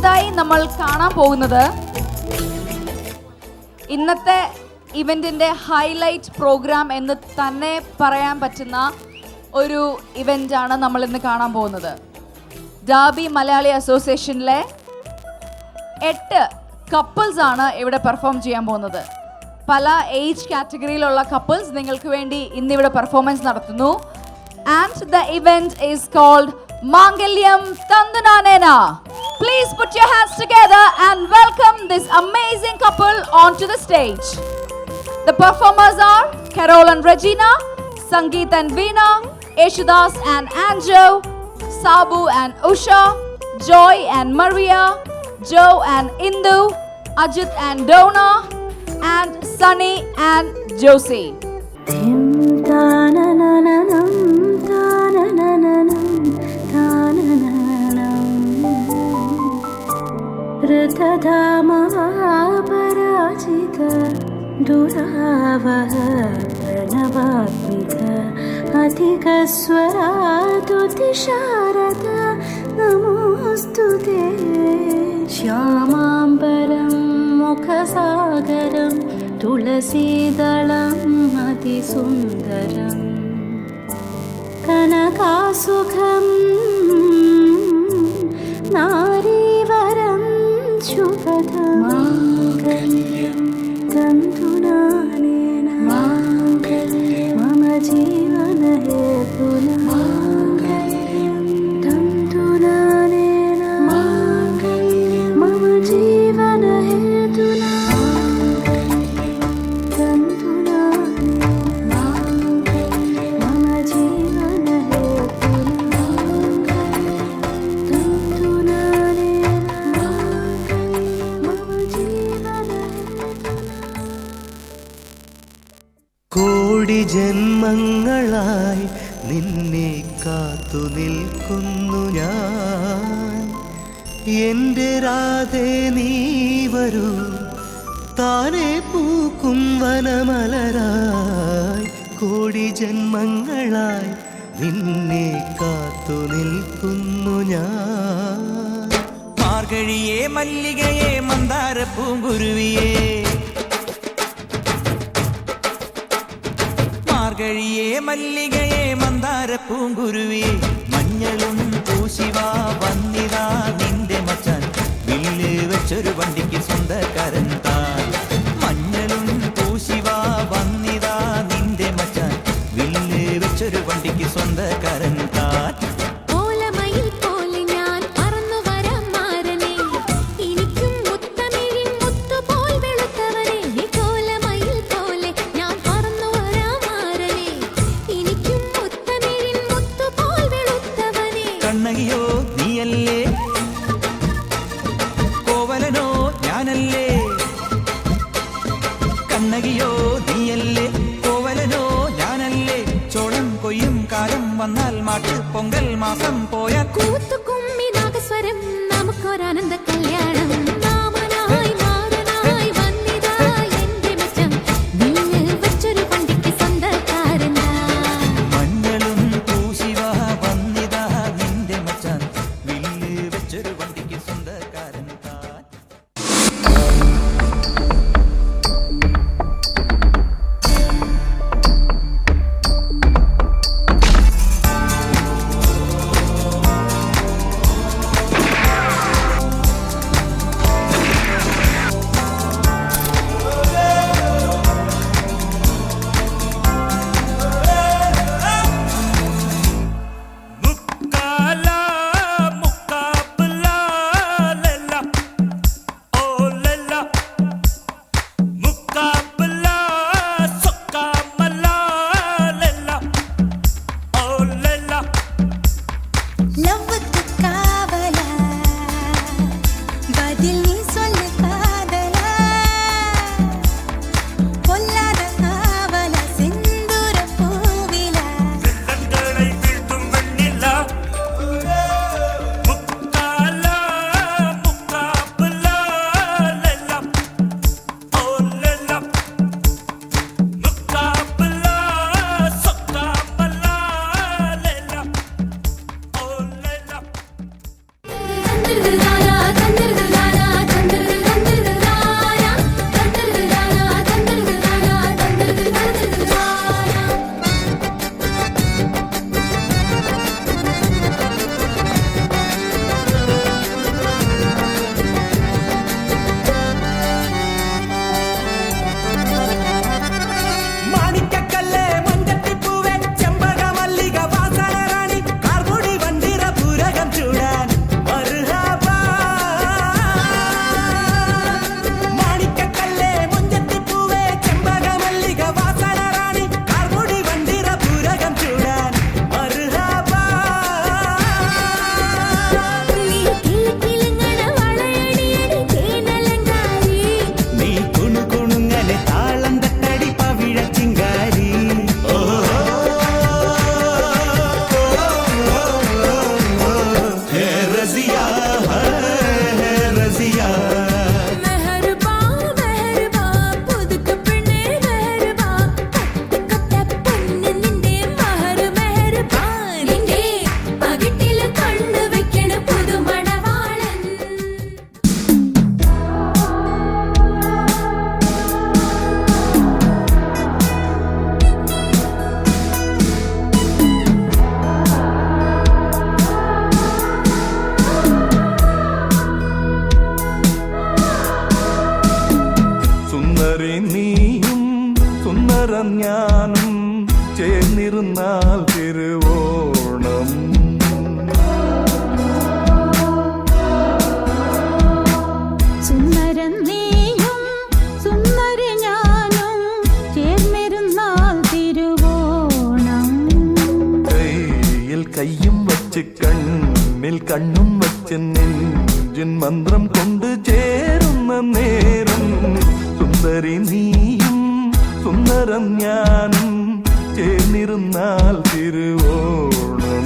അടുത്തതായി നമ്മൾ കാണാൻ പോകുന്നത് ഇന്നത്തെ ഇവന്റിന്റെ ഹൈലൈറ്റ് പ്രോഗ്രാം എന്ന് തന്നെ പറയാൻ പറ്റുന്ന ഒരു ഇവന്റ് ആണ് നമ്മൾ ഇന്ന് കാണാൻ പോകുന്നത്. ഡാബി മലയാളി അസോസിയേഷനിലെ 8 കപ്പിൾസ് ആണ് ഇവിടെ പെർഫോം ചെയ്യാൻ പോകുന്നത്. പല ഏജ് കാറ്റഗറിയിലുള്ള കപ്പിൾസ് നിങ്ങൾക്ക് വേണ്ടി ഇന്നിവിടെ പെർഫോമൻസ് നടത്തുന്നു. And the event is called Mangalyam Thanthunanena. Please put your hands together and welcome this amazing couple onto the stage. The performers are Carol and Regina, Sangeet and Veena, Yeshudas and Anjo, Sabu and Usha, Joy and Maria, Joe and Indu, Ajit and Donna, and Sunny and Josie. ऋतधामपराजित दुरावह प्रणवात्मिक अधिकस्वरातुतिशारद नमोऽस्तु ते श्यामाम्बरं मुखसागरं तुलसीदलम् अतिसुन्दरं कनकासुखं नारीवरं शुभदं माङ्गल्यं तन्तुनानेन माङ्गल्यं मम जीवनहेतुना माङ्गल्यं तन्तुनानेन माङ्गल्यं मम जीवनहेतुना तन्तुनानेन माङ्गल्यं मम जीवनहेतुना तन्तुनानेन കോടി ജന്മങ്ങളായി നിന്നെ കാത്തു നിൽക്കുന്നു ഞാൻ. എൻ്റെ രാധേ നീ വരൂ, താനെ പൂക്കും വനമലരായി. കോടി ജന്മങ്ങളായി നിന്നെ കാത്തു നിൽക്കുന്നു ഞാൻ. മാർഗഴിയേ മല്ലികയെ മന്ദാര പൂങ്കുരുവിയേ, മാർഗഴിയേ മല്ലികയെ മന്ദാര പൂങ്കുരുവിയേ, മഞ്ഞളും പൂശിവാ വന്നിതാ നിന്റെ മച്ചാൻ, വില്ല് വെച്ചൊരു വണ്ടിക്ക് സ്വന്തക്കാരൻ താൻ. മഞ്ഞളും പൂശിവാ വന്നിതാ നിന്റെ മച്ചാൻ, വില്ല് വെച്ചൊരു വണ്ടിക്ക് സ്വന്തക്കാരൻ താൻ. കണ്ണകിയോ നീയല്ലേ, കോവലനോ ഞാനല്ലേ. കണ്ണകിയോ നീയല്ലേ, കോവലനോ ഞാനല്ലേ. ചോളം കൊയ്യും കാലം വന്നാൽ മാട്ട് പൊങ്കൽ മാസം പോയാൽ കൂത്തുകുമ്മി നാഗസ്വരം നമുക്കൊരാനന്ദ കല്യാണം. മാമനായി മാറനായി വന്നിതാ എന്റെ മച്ചൻ, വില്ല് വെച്ചൊരു വണ്ടിക്ക് സ്വന്തക്കാരൻ താൻ. മഞ്ഞളും പൂശിവാ വന്നിതാ നിന്റെ മച്ചാൻ, വില്ല് വെച്ചൊരു വണ്ടിക്ക് സ്വന്തക്കാരൻ താൻ. സുന്ദരം ഞാനും ചേർന്നിരുന്നാൽ തിരുവോണം. സുന്ദരൻ നീയും സുന്ദരി ഞാനും ചേർന്നിരുന്നാൽ തിരുവോണം. കയ്യിൽ കയ്യും വച്ച് കണ്ണിൽ കണ്ണും വച്ച് നെഞ്ചിൻ മന്ത്രം കൊണ്ട് ചേരുന്ന നേരം സുന്ദരി നീയും സുന്ദരം ഞാനും ചേർന്നിരുന്നാൽ തിരുവോണം.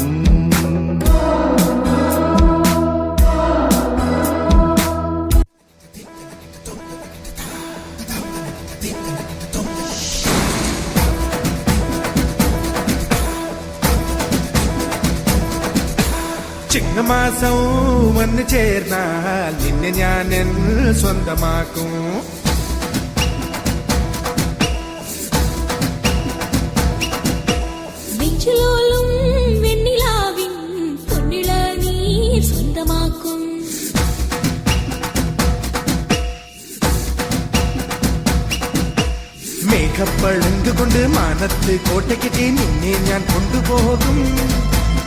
ചിങ്ങമാസം വന്നു ചേർന്നാൽ നിന്നെ ഞാൻ സ്വന്തമാക്കും. നെഞ്ചിലോലും വെണ്ണിലാവിൻ പൊന്നിള നീ സ്വന്തമാക്കും. മേഘപ്പഴങ്ക് കൊണ്ട് മാനത്ത് കോട്ടയ്ക്ക് നിന്നെ ഞാൻ കൊണ്ടുപോകും.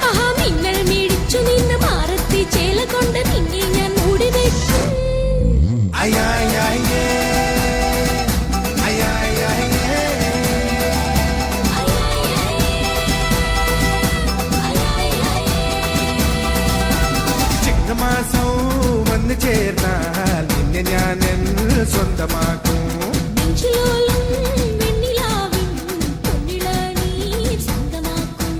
ആഹാ മിന്നൽ മേടിച്ചു നിന്ന് മാറത്തി ചേല കൊണ്ട് നിന്നെ ഞാൻ മൂടി വെക്കും. അയായേ ചിങ്ങമാസം വന്നു ചേർന്നാൽ നിന്നെ ഞാൻ സ്വന്തമാക്കും. നെഞ്ചിലോലും വെണ്ണിലാവിൻ പൊന്നിള നീ സ്വന്തമാക്കും.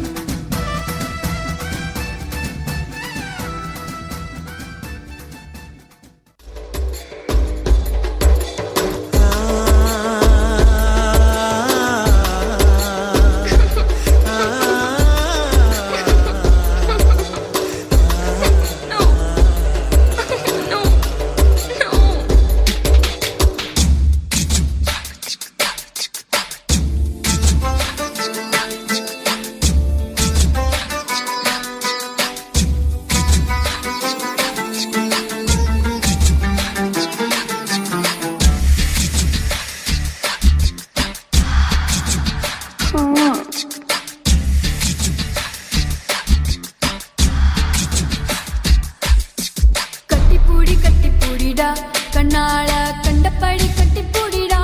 കട്ടിപ്പൂടി കട്ടിപ്പൂടിടാ കണ്ണാള കണ്ടപ്പടി കട്ടിപ്പൂടിടാ.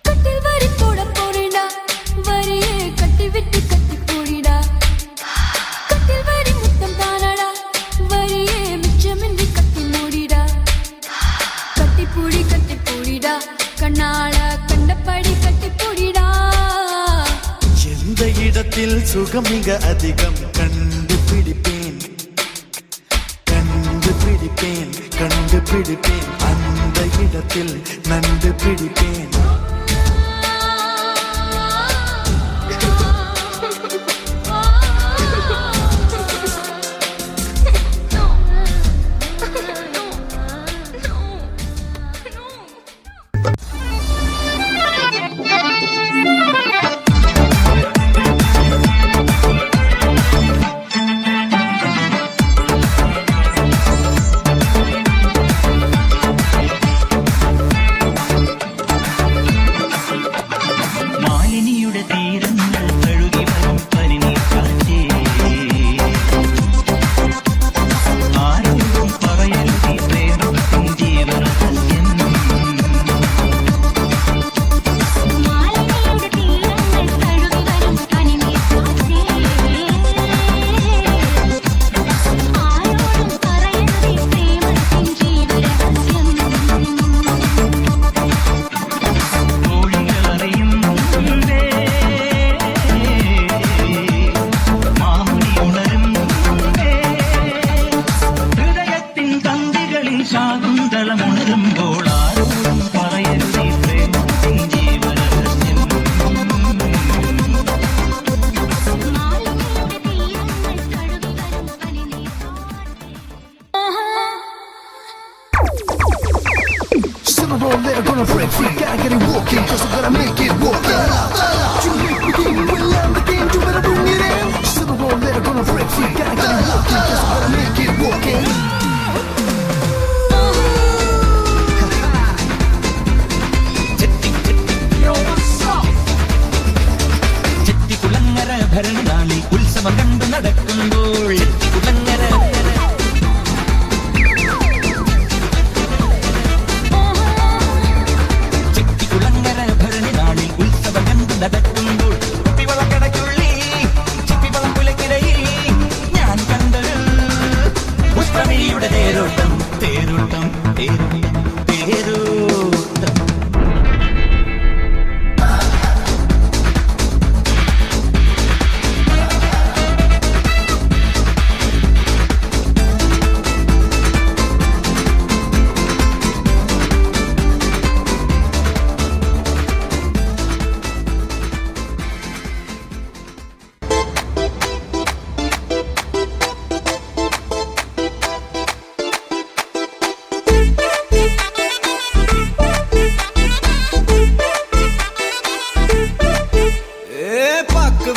കട്ടിൽ വരി പോട പോറിടാ വരിയെ കട്ടി വിട്ട് കട്ടിപ്പൂടിടാ. കട്ടിൽ വരി മുത്തം താനടാ വരിയെ മിച്ചമിன்றி കട്ടി മൂടിടാ. കട്ടിപ്പൂടി കട്ടിപ്പൂടിടാ കണ്ണാള കണ്ടപ്പടി കട്ടിപ്പൂടിടാ. எந்த இடத்தில் சுகம் மிக அதிகம் கண்டுபிடிப்பேன் கண்டுபிடிப்பேன் கண்டுபிடிப்பேன் அந்த இடத்தில் நண்டு பிடிப்பேன். Gotta break free, gotta get it walking, just gotta make it walking. നമ്മുടെ തേരോട്ടം തേരോട്ടം തേരോട്ടം തേരോട്ടം.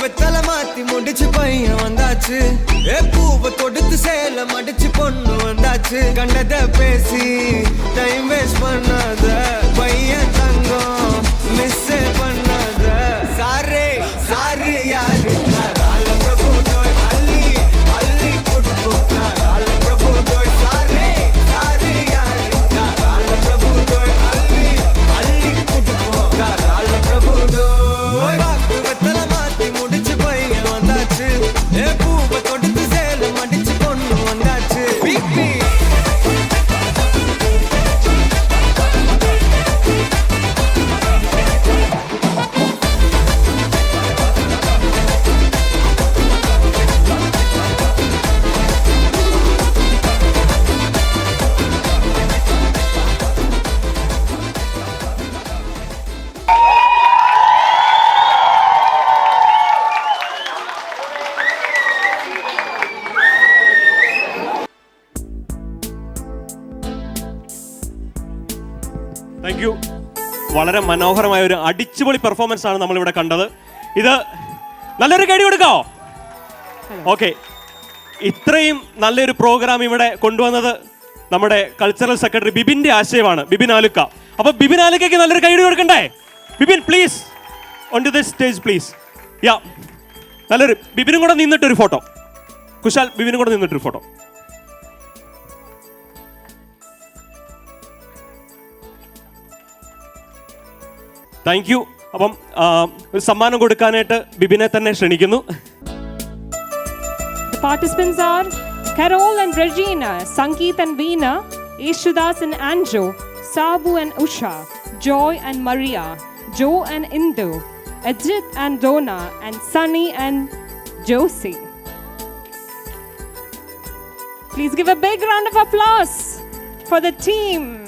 வெத்தலை மாத்தி முடிச்சு பையன் வந்தாச்சு. பூவை தொடுத்து சேல மடிச்சு பொண்ணு வந்தாச்சு. கண்டத பேசி டைம் வேஸ்ட் பண்ணாத பையன் தங்கம் மிஸ் பண்ணாத. சாரே சாரு யாரு பிரபு டோய் அள்ளி அள்ளி புட்டு பிரபு டோய் சாரே சாரு யாரு பிரபு டோய் அள்ளி அள்ளி புட்டு பிரபு டோய். வெத்தலை மாத்தி முடிச்சு பையன் வந்தாச்சு. பூவை தொடுத்து சேல மடிச்சு பொண்ணு வந்தாச்சு. Thank you. വളരെ മനോഹരമായ ഒരു അടിച്ചുപൊളി പെർഫോമൻസ് ആണ് നമ്മളിവിടെ കണ്ടത്. ഇത് നല്ലൊരു കൈ കൊടുക്കാവോ? ഓക്കെ, ഇത്രയും നല്ലൊരു പ്രോഗ്രാം ഇവിടെ കൊണ്ടുവന്നത് നമ്മുടെ കൾച്ചറൽ സെക്രട്ടറി ബിബിന്റെ ആശയമാണ്, ബിബിൻ ആലുക്ക. അപ്പൊ ബിബിൻ ആലുക്കയ്ക്ക് നല്ലൊരു കൈ കൊടുക്കണ്ടേ? Bibin please on to this stage please. Yeah, നല്ലൊരു ബിബിനും കൂടെ നിന്നിട്ടൊരു ഫോട്ടോ. കുശാൽ, ബിബിനും കൂടെ നിന്നിട്ടൊരു ഫോട്ടോ. Thank you. അപ്പം ഒരു സമ്മാനം കൊടുക്കാനായിട്ട് ബിബിനെ തന്നെ ക്ഷണിക്കുന്നു. The participants are Carol and Regina, Sangeet and Veena, Yeshudas and Anjo, Sabu and Usha, Joy and Maria, Joe and Indu, Ajit and Donna, and Sunny and Josie. Please give a big round of applause for the team.